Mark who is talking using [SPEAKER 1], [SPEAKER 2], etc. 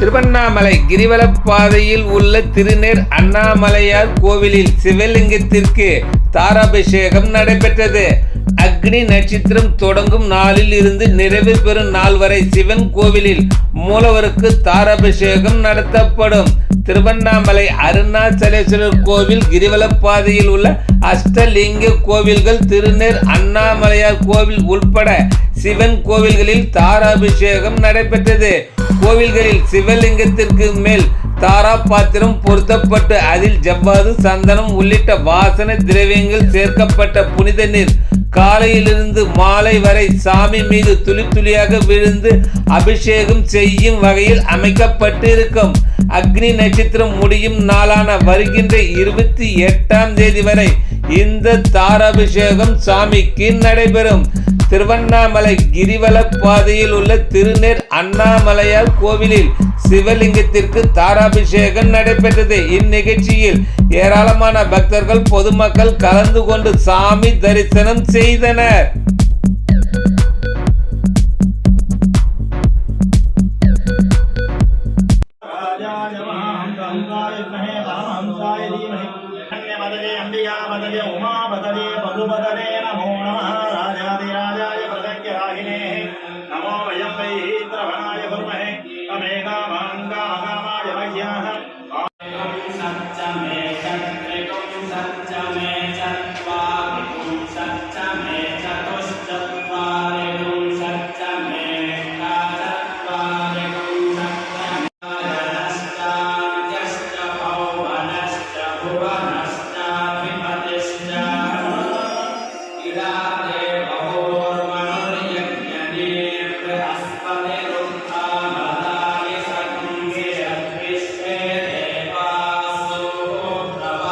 [SPEAKER 1] திருவண்ணாமலை கிரிவலப்பாதையில் உள்ள திருநேர் அண்ணாமலையார் கோவிலில் சிவலிங்கத்திற்கு தாராபிஷேகம் நடைபெற்றது. அக்னி நட்சத்திரம் தொடங்கும் நாளில் இருந்து நிறைவு பெறும் நாள் வரை சிவன் கோவிலில் மூலவருக்கு தாராபிஷேகம் நடத்தப்படும். திருவண்ணாமலை அருணாச்சலேஸ்வரர் கோவில் கிரிவலப்பாதையில் உள்ள அஷ்டலிங்க கோவில்கள், திருநேர் அண்ணாமலையார் கோவில் உள்பட சிவன் கோவில்களில் தாராபிஷேகம் நடைபெற்றது. கோவில்களில் சிவலிங்கத்திற்கு மேல் தாரா பாத்திரம் பொருத்தப்பட்டு அதில் ஜவ்வாது, சந்தனம் உள்ளிட்ட வாசனை திரவியங்கள் சேர்க்கப்பட்ட புனித நீர் காலையிலிருந்து மாலை வரை சாமி மீது துளி துளியாக விழுந்து அபிஷேகம் செய்யும் வகையில் அமைக்கப்பட்டு இருக்கும். அக்னி நட்சத்திரம் முடியும் நாளான வருகின்ற 28ஆம் தேதி வரை இந்த தாராபிஷேகம் சாமிக்கு நடைபெறும். திருவண்ணாமலை கிரிவல பாதையில் உள்ள திருநேர் அண்ணாமலையார் கோவிலில் சிவலிங்கத்திற்கு தாராபிஷேகம் நடைபெற்றது. இந்நிகழ்ச்சியில் ஏராளமான பக்தர்கள், பொதுமக்கள் கலந்து கொண்டு சாமி தரிசனம் செய்தனர்.
[SPEAKER 2] உமா